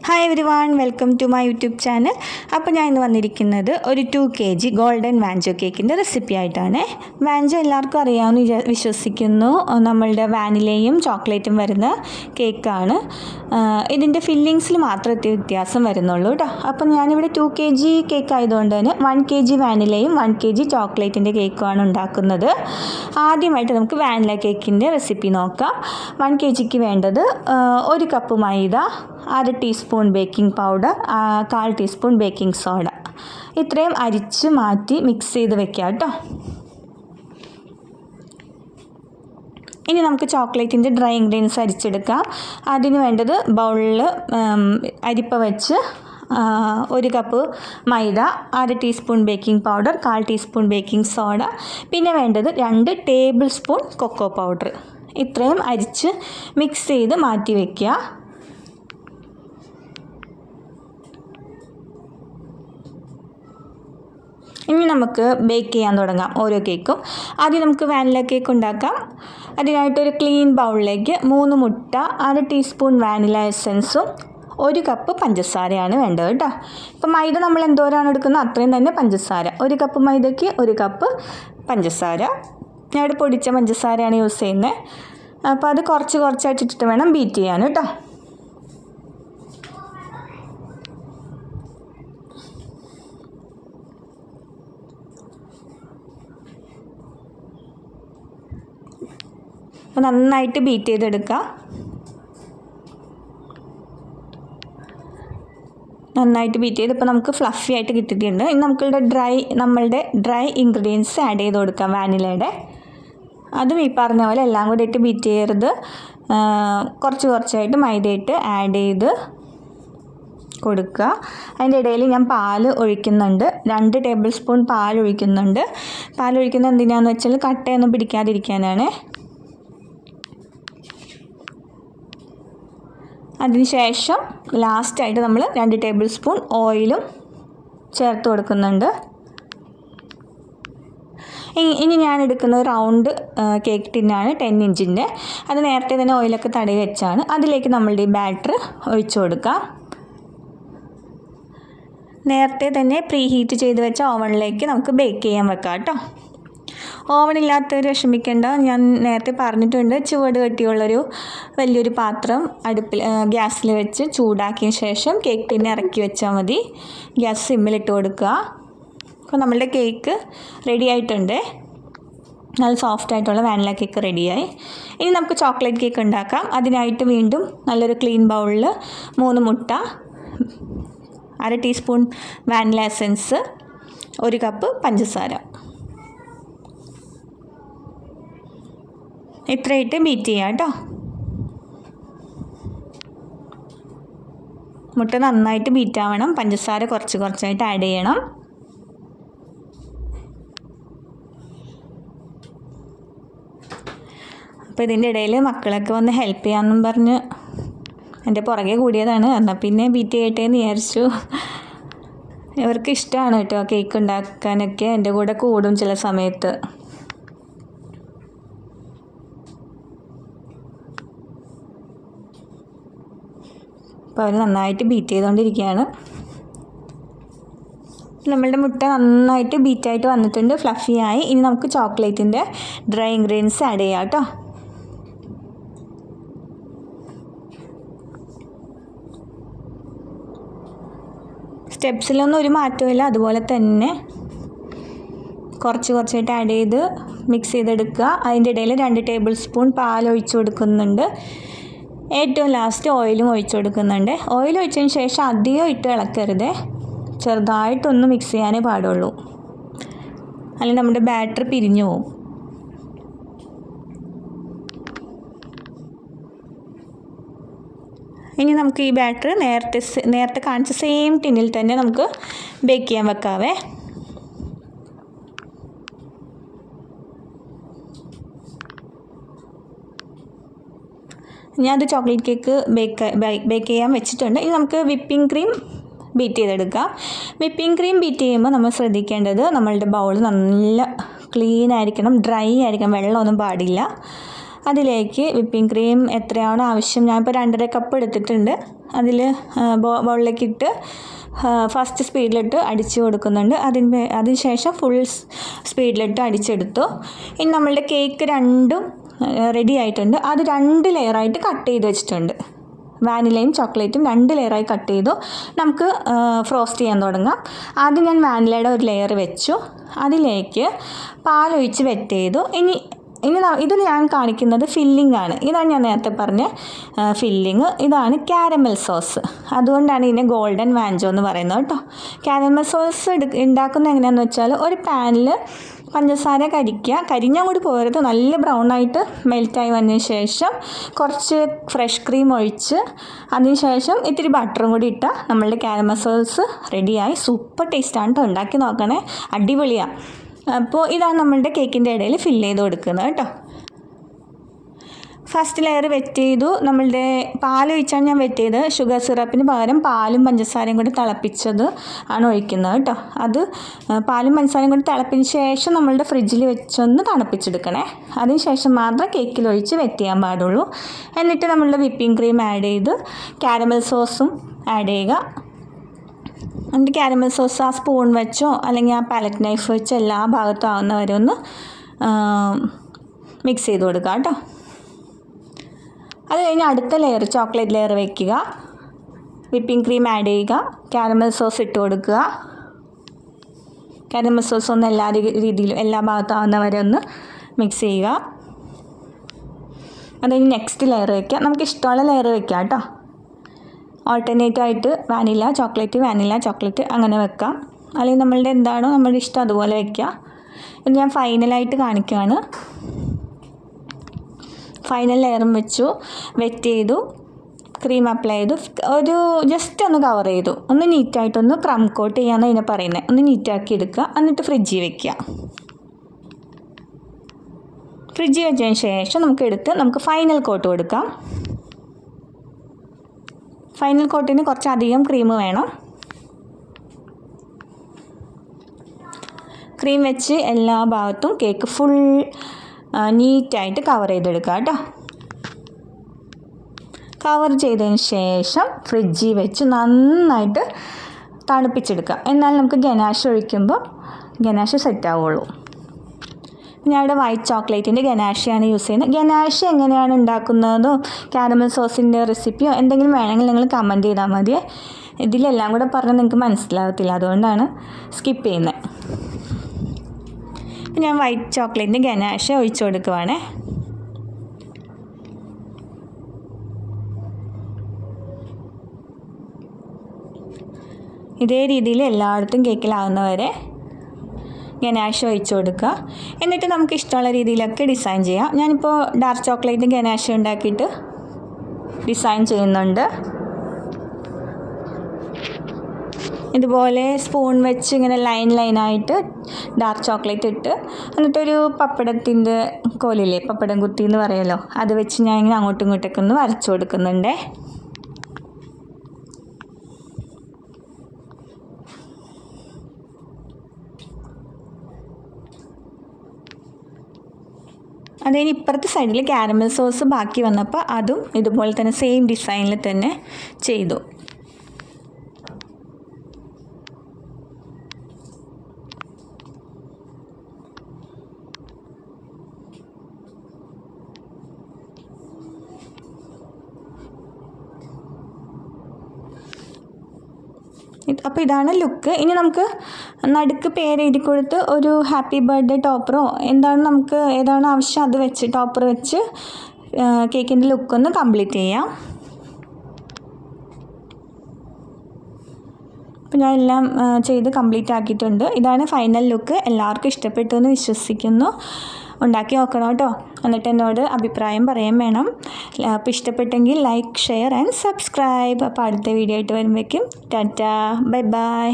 Hi everyone, welcome to my YouTube channel. അപ്പോൾ ഞാൻ ഇന്ന് വന്നിരിക്കുന്നത് ഒരു 2 kg ഗോൾഡൻ വാഞ്ചോ കേക്കിൻ്റെ റെസിപ്പി ആയിട്ടാണ്. വാഞ്ചോ എല്ലാവർക്കും അറിയാമെന്ന് വിശ്വസിക്കുന്നു. നമ്മളുടെ വാനിലയും ചോക്ലേറ്റും വരുന്ന കേക്കാണ്. ഇതിൻ്റെ ഫില്ലിങ്സിൽ മാത്രമേ വ്യത്യാസം വരുന്നുള്ളൂ കേട്ടോ. അപ്പം ഞാനിവിടെ 2 kg കേക്ക് ആയതുകൊണ്ട് തന്നെ 1 kg വാനിലയും 1 kg ചോക്ലേറ്റിൻ്റെ കേക്കുമാണ് ഉണ്ടാക്കുന്നത്. ആദ്യമായിട്ട് നമുക്ക് വാനില കേക്കിൻ്റെ റെസിപ്പി നോക്കാം. 1 kgക്ക് വേണ്ടത് 1 കപ്പ് മൈദ, 1/2 teaspoon baking powder, 1/4 teaspoon baking soda. ഇത്രയും അരിച്ച് മാറ്റി മിക്സ് ചെയ്ത് വെക്കാം കേട്ടോ. ഇനി നമുക്ക് ചോക്ലേറ്റിൻ്റെ ഡ്രൈ ഇൻഗ്രീഡിയൻസ് അരിച്ചെടുക്കാം. അതിന് വേണ്ടത് ബൗളിൽ അരിപ്പ വെച്ച് 1 കപ്പ് മൈദ, 1/2 teaspoon baking powder, 1/4 teaspoon baking soda, പിന്നെ വേണ്ടത് 2 ടേബിൾ സ്പൂൺ കൊക്കോ പൗഡർ. ഇത്രയും അരിച്ച് മിക്സ് ചെയ്ത് മാറ്റി വയ്ക്കുക. ഇനി നമുക്ക് ബേക്ക് ചെയ്യാൻ തുടങ്ങാം ഓരോ കേക്കും. ആദ്യം നമുക്ക് വാനില കേക്ക് ഉണ്ടാക്കാം. അതിനായിട്ടൊരു ക്ലീൻ ബൗളിലേക്ക് 3 മുട്ട, 1/2 ടീസ്പൂൺ വാനില എസൻസും 1 കപ്പ് പഞ്ചസാരയാണ് വേണ്ടത് കേട്ടോ. ഇപ്പം മൈദ നമ്മൾ എന്തോരാണ് എടുക്കുന്നത് അത്രയും തന്നെ പഞ്ചസാര. 1 കപ്പ് മൈദയ്ക്ക് 1 കപ്പ് പഞ്ചസാര. ഞാനിവിടെ പൊടിച്ച പഞ്ചസാരയാണ് യൂസ് ചെയ്യുന്നത്. അപ്പോൾ അത് കുറച്ചായിട്ടിട്ട് വേണം ബീറ്റ് ചെയ്യാൻ കേട്ടോ. നന്നായിട്ട് ബീറ്റ് ചെയ്തെടുക്കുക. നന്നായിട്ട് ബീറ്റ് ചെയ്ത് ഇപ്പോൾ നമുക്ക് ഫ്ലഫി ആയിട്ട് കിട്ടിയിട്ടുണ്ട്. ഇനി നമ്മളുടെ ഡ്രൈ ഇൻഗ്രീഡിയൻസ് ആഡ് ചെയ്ത് കൊടുക്കാം. വാനിലയുടെ അതും ഈ പറഞ്ഞ പോലെ എല്ലാം കൂടി ഇട്ട് ബീറ്റ് ചെയ്യരുത്. കുറച്ചായിട്ട് മൈദയിട്ട് ആഡ് ചെയ്ത് കൊടുക്കുക. അതിൻ്റെ ഇടയിൽ ഞാൻ പാൽ ഒഴിക്കുന്നുണ്ട്. 2 ടേബിൾ സ്പൂൺ പാൽ ഒഴിക്കുന്നുണ്ട്. പാൽ ഒഴിക്കുന്നത് എന്തിനാണെന്ന് വെച്ചാൽ കട്ടയൊന്നും പിടിക്കാതിരിക്കാനാണ്. അതിനുശേഷം ലാസ്റ്റായിട്ട് നമ്മൾ 2 ടേബിൾ സ്പൂൺ ഓയിലും ചേർത്ത് കൊടുക്കുന്നുണ്ട്. ഇനി ഞാൻ എടുക്കുന്നത് റൗണ്ട് കേക്ക് ടിന്നാണ്, 10 ഇഞ്ചിൻ്റെ. അത് നേരത്തെ തന്നെ ഓയിലൊക്കെ തടവി വെച്ചാണ്. അതിലേക്ക് നമ്മളുടെ ഈ ബാറ്റർ ഒഴിച്ചു കൊടുക്കാം. നേരത്തെ തന്നെ പ്രീ ഹീറ്റ് ചെയ്ത് വെച്ച ഓവനിലേക്ക് നമുക്ക് ബേക്ക് ചെയ്യാൻ വെക്കാം കേട്ടോ. ഓവനില്ലാത്തവർ വിഷമിക്കേണ്ട. ഞാൻ നേരത്തെ പറഞ്ഞിട്ടുണ്ട്, ചുവട് കട്ടിയുള്ളൊരു വലിയൊരു പാത്രം ഗ്യാസിൽ വെച്ച് ചൂടാക്കിയ ശേഷം കേക്ക് ടിന്നെ ഇറക്കി വെച്ചാൽ മതി. ഗ്യാസ് സിമ്മിലിട്ട് കൊടുക്കുക. അപ്പോൾ നമ്മളുടെ കേക്ക് റെഡി ആയിട്ടുണ്ട്. നല്ല സോഫ്റ്റ് ആയിട്ടുള്ള വാനില കേക്ക് റെഡിയായി. ഇനി നമുക്ക് ചോക്ലേറ്റ് കേക്ക് ഉണ്ടാക്കാം. അതിനായിട്ട് വീണ്ടും നല്ലൊരു ക്ലീൻ ബൗളിൽ 3 മുട്ട, 1/2 ടീസ്പൂൺ വാനില എസൻസ്, 1 കപ്പ് പഞ്ചസാര, ഇത്രയിട്ട് ബീറ്റ് ചെയ്യാം കേട്ടോ. മുട്ട നന്നായിട്ട് ബീറ്റ് ആവണം. പഞ്ചസാര കുറച്ചായിട്ട് ആഡ് ചെയ്യണം. അപ്പോൾ ഇതിൻ്റെ ഇടയിൽ മക്കളൊക്കെ വന്ന് ഹെൽപ്പ് ചെയ്യാമെന്നും പറഞ്ഞ് എൻ്റെ പുറകെ കൂടിയതാണ്. എന്നാൽ പിന്നെ ബീറ്റ് ചെയ്യട്ടെ എന്ന് വിചാരിച്ചു. ഇവർക്ക് ഇഷ്ടമാണ് കേട്ടോ കേക്ക് ഉണ്ടാക്കാനൊക്കെ. എൻ്റെ കൂടെ കൂടും ചില സമയത്ത്. അപ്പോൾ അവർ നന്നായിട്ട് ബീറ്റ് ചെയ്തുകൊണ്ടിരിക്കുകയാണ്. നമ്മളുടെ മുട്ട നന്നായിട്ട് ബീറ്റായിട്ട് വന്നിട്ടുണ്ട്, ഫ്ലഫിയായി. ഇനി നമുക്ക് ചോക്ലേറ്റിൻ്റെ ഡ്രൈ ഇൻഗ്രീഡിയൻസ് ആഡ് ചെയ്യാം കേട്ടോ. സ്റ്റെപ്സിലൊന്നും ഒരു മാറ്റമില്ല. അതുപോലെ തന്നെ കുറച്ചായിട്ട് ആഡ് ചെയ്ത് മിക്സ് ചെയ്തെടുക്കുക. അതിൻ്റെ ഇടയിൽ 2 ടേബിൾ സ്പൂൺ പാൽ ഒഴിച്ചു കൊടുക്കുന്നുണ്ട്. ഏറ്റവും ലാസ്റ്റ് ഓയിലും ഒഴിച്ചു കൊടുക്കുന്നുണ്ട്. ഓയിൽ ഒഴിച്ചതിന് ശേഷം അധികം ഇട്ട് ഇളക്കരുത്. ചെറുതായിട്ടൊന്ന് മിക്സ് ചെയ്യാനേ പാടുള്ളൂ, അല്ലെങ്കിൽ നമ്മുടെ ബാറ്റർ പിരിഞ്ഞു പോകും. ഇനി നമുക്ക് ഈ ബാറ്റർ നേരത്തെ കാണിച്ച സെയിം ടിന്നിൽ തന്നെ നമുക്ക് ബേക്ക് ചെയ്യാൻ വെക്കാവേ. ഞാനത് ചോക്ലേറ്റ് കേക്ക് ബേക്ക് ചെയ്യാൻ വെച്ചിട്ടുണ്ട്. ഇനി നമുക്ക് വിപ്പിംഗ് ക്രീം ബീറ്റ് ചെയ്തെടുക്കാം. വിപ്പിംഗ് ക്രീം ബീറ്റ് ചെയ്യുമ്പോൾ നമ്മൾ ശ്രദ്ധിക്കേണ്ടത് നമ്മളുടെ ബൗൾ നല്ല ക്ലീൻ ആയിരിക്കണം, ഡ്രൈ ആയിരിക്കണം, വെള്ളമൊന്നും പാടില്ല. അതിലേക്ക് വിപ്പിംഗ് ക്രീം എത്രയാണോ ആവശ്യം, ഞാനിപ്പോൾ 2.5 കപ്പ് എടുത്തിട്ടുണ്ട്. അതിൽ ബൗളിലേക്ക് ഇട്ട് ഫസ്റ്റ് സ്പീഡിലിട്ട് അടിച്ച് കൊടുക്കുന്നുണ്ട്. അതിനുശേഷം ഫുൾ സ്പീഡിലിട്ട് അടിച്ചെടുത്തു. ഇനി നമ്മളുടെ കേക്ക് രണ്ടും റെഡി ആയിട്ടുണ്ട്. അത് 2 ലെയറായിട്ട് കട്ട് ചെയ്ത് വെച്ചിട്ടുണ്ട്. വാനിലയും ചോക്ലേറ്റും 2 ലെയറായി കട്ട് ചെയ്തു. നമുക്ക് ഫ്രോസ്റ്റ് ചെയ്യാൻ തുടങ്ങാം. ആദ്യം ഞാൻ വാനിലയുടെ ഒരു ലെയർ വെച്ചു. അതിലേക്ക് പാലൊഴിച്ച് വെറ്റ് ചെയ്തു. ഇനി ഇത് ഞാൻ കാണിക്കുന്നത് ഫില്ലിംഗ് ആണ്. ഇതാണ് ഞാൻ നേരത്തെ പറഞ്ഞ ഫില്ലിങ്. ഇതാണ് കാരമൽ സോസ്. അതുകൊണ്ടാണ് ഇതിനെ ഗോൾഡൻ വാഞ്ചോ എന്ന് പറയുന്നത് കേട്ടോ. കാരമൽ സോസ് ഉണ്ടാക്കുന്നത് എങ്ങനെയാണെന്ന് വെച്ചാൽ, ഒരു പാനിൽ പഞ്ചസാര കരിഞ്ഞാൽ കൂടി പോരുത്, നല്ല ബ്രൗൺ ആയിട്ട് മെൽറ്റായി വന്നതിന് ശേഷം കുറച്ച് ഫ്രഷ് ക്രീം ഒഴിച്ച് അതിന് ശേഷം ഇത്തിരി ബട്ടറും കൂടി ഇട്ടാൽ നമ്മളുടെ കാരമൽ സോസ് റെഡിയായി. സൂപ്പർ ടേസ്റ്റാണ് കേട്ടോ. ഉണ്ടാക്കി നോക്കണേ, അടിപൊളിയാണ്. അപ്പോൾ ഇതാണ് നമ്മളുടെ കേക്കിൻ്റെ ഇടയിൽ ഫില്ല് ചെയ്ത് കൊടുക്കുന്നത് കേട്ടോ. ഫസ്റ്റ് ലെയർ വെറ്റ് ചെയ്തു. നമ്മളുടെ പാലൊഴിച്ചാണ് ഞാൻ വെറ്റ് ചെയ്തത്. ഷുഗർ സിറപ്പിന് പകരം പാലും പഞ്ചസാരയും കൂടി തിളപ്പിച്ചത് ആണ് ഒഴിക്കുന്നത് കേട്ടോ. അത് പാലും പഞ്ചസാരയും കൂടി തിളപ്പിച്ച ശേഷം നമ്മളുടെ ഫ്രിഡ്ജിൽ വെച്ചൊന്ന് തണുപ്പിച്ചെടുക്കണേ. അതിന് ശേഷം മാത്രം കേക്കിലൊഴിച്ച് വെറ്റ് ചെയ്യാൻ പാടുള്ളൂ. എന്നിട്ട് നമ്മളുടെ വിപ്പിംഗ് ക്രീം ആഡ് ചെയ്ത് കാരമൽ സോസും ആഡ് ചെയ്യുക. എന്നിട്ട് കാരമൽ സോസ് ആ സ്പൂൺ വെച്ചോ അല്ലെങ്കിൽ ആ പാലറ്റ് നൈഫ് വെച്ചോ എല്ലാ ഭാഗത്തും ആവുന്നവരെ ഒന്ന് മിക്സ് ചെയ്ത് കൊടുക്കുക കേട്ടോ. അത് കഴിഞ്ഞ് അടുത്ത ലെയർ ചോക്ലേറ്റ് ലെയർ വയ്ക്കുക. വിപ്പിംഗ് ക്രീം ആഡ് ചെയ്യുക. കാരമൽ സോസ് ഇട്ട് കൊടുക്കുക. കാരമൽ സോസ് ഒന്ന് എല്ലാ രീതിയിലും എല്ലാ ഭാഗത്തും ആവുന്നവരെ ഒന്ന് മിക്സ് ചെയ്യുക. അത് കഴിഞ്ഞ് നെക്സ്റ്റ് ലെയർ വയ്ക്കുക. നമുക്ക് ഇഷ്ടമുള്ള ലെയർ വയ്ക്കുക കേട്ടോ. ഓൾട്ടർനേറ്റ് ആയിട്ട് വാനില ചോക്ലേറ്റ് അങ്ങനെ വെക്കാം. അല്ലെങ്കിൽ നമ്മളുടെ എന്താണോ നമ്മളുടെ ഇഷ്ടം അതുപോലെ വയ്ക്കുക. ഇത് ഞാൻ ഫൈനലായിട്ട് കാണിക്കുകയാണ്. ഫൈനൽ ലെയറും വെച്ചു, വെറ്റ് ചെയ്തു, ക്രീം അപ്ലൈ ചെയ്തു, ഒരു ജസ്റ്റ് ഒന്ന് കവർ ചെയ്തു. ഒന്ന് നീറ്റായിട്ടൊന്ന് ക്രം കോട്ട് ചെയ്യാമെന്ന് അതിനെ പറയുന്നത്. ഒന്ന് നീറ്റാക്കി എടുക്കുക. എന്നിട്ട് ഫ്രിഡ്ജിൽ വെക്കുക. ഫ്രിഡ്ജിൽ വെച്ചതിന് ശേഷം നമുക്ക് ഫൈനൽ കോട്ട് കൊടുക്കാം. ഫൈനൽ കോട്ടിന് കുറച്ചധികം ക്രീം വേണം. ക്രീം വെച്ച് എല്ലാ ഭാഗത്തും കേക്ക് ഫുൾ നീറ്റായിട്ട് കവർ ചെയ്തെടുക്കുക കേട്ടോ. കവർ ചെയ്തതിന് ശേഷം ഫ്രിഡ്ജിൽ വെച്ച് നന്നായിട്ട് തണുപ്പിച്ചെടുക്കുക. എന്നാൽ നമുക്ക് ഗനാഷ് ഒഴിക്കുമ്പോൾ ഗനാഷ് സെറ്റ് ആവുള്ളൂ. ഞാനിവിടെ വൈറ്റ് ചോക്ലേറ്റിൻ്റെ ഗനാഷയാണ് യൂസ് ചെയ്യുന്നത്. ഗനാഷ് എങ്ങനെയാണ് ഉണ്ടാക്കുന്നതോ കാരമൽ സോസിൻ്റെ റെസിപ്പിയോ എന്തെങ്കിലും വേണമെങ്കിൽ നിങ്ങൾ കമൻറ്റ് ചെയ്താൽ മതി. ഇതിലെല്ലാം കൂടെ പറഞ്ഞാൽ നിങ്ങൾക്ക് മനസ്സിലാകത്തില്ല, അതുകൊണ്ടാണ് സ്കിപ്പ് ചെയ്യുന്നത്. ഞാൻ വൈറ്റ് ചോക്ലേറ്റിൻ്റെ ഗനാഷ് ഒഴിച്ചു കൊടുക്കുവാണ്. ഇതേ രീതിയിൽ എല്ലായിടത്തും കേക്കിലാവുന്നവരെ ഗനാഷ് ഒഴിച്ചു കൊടുക്കുക. എന്നിട്ട് നമുക്ക് ഇഷ്ടമുള്ള രീതിയിലൊക്കെ ഡിസൈൻ ചെയ്യാം. ഞാനിപ്പോൾ ഡാർക്ക് ചോക്ലേറ്റ് ഗനാഷ് ഉണ്ടാക്കിയിട്ട് ഡിസൈൻ ചെയ്യുന്നുണ്ട്. ഇതുപോലെ സ്പൂൺ വെച്ച് ഇങ്ങനെ ലൈനായിട്ട് ഡാർക്ക് ചോക്ലേറ്റ് ഇട്ട് എന്നിട്ടൊരു പപ്പടത്തിൻ്റെ കോലില്ലേ, പപ്പടം കുത്തി എന്ന് പറയുമല്ലോ, അത് വെച്ച് ഞാൻ ഇങ്ങനെ അങ്ങോട്ടും ഇങ്ങോട്ടൊക്കെ ഒന്ന് വരച്ചു കൊടുക്കുന്നുണ്ട്. അതിന് ഇപ്പുറത്തെ സൈഡിൽ കാരമൽ സോസ് ബാക്കി വന്നപ്പോൾ അതും ഇതുപോലെ തന്നെ സെയിം ഡിസൈനിൽ തന്നെ ചെയ്തു. അപ്പോൾ ഇതാണ് ലുക്ക്. ഇനി നമുക്ക് നടുക്ക് പേര് എഴുതി കൊടുത്ത് ഒരു ഹാപ്പി ബർത്ത്ഡേ ടോപ്പറോ ഏതാണ് ആവശ്യം അത് വെച്ച് ടോപ്പർ വെച്ച് കേക്കിൻ്റെ ലുക്കൊന്ന് കംപ്ലീറ്റ് ചെയ്യാം. അപ്പോൾ ഞാൻ എല്ലാം ചെയ്ത് കംപ്ലീറ്റ് ആക്കിയിട്ടുണ്ട്. ഇതാണ് ഫൈനൽ ലുക്ക്. എല്ലാവർക്കും ഇഷ്ടപ്പെട്ടു എന്ന് വിശ്വസിക്കുന്നു. ഉണ്ടാക്കി നോക്കണം കേട്ടോ. എന്നിട്ട് എന്നോട് അഭിപ്രായം പറയാൻ വേണം. അപ്പോൾ ഇഷ്ടപ്പെട്ടെങ്കിൽ ലൈക്ക്, ഷെയർ ആൻഡ് സബ്സ്ക്രൈബ്. അപ്പോൾ അടുത്ത വീഡിയോ ആയിട്ട് വരുമ്പോഴേക്കും ടാറ്റാ, ബൈ ബൈ.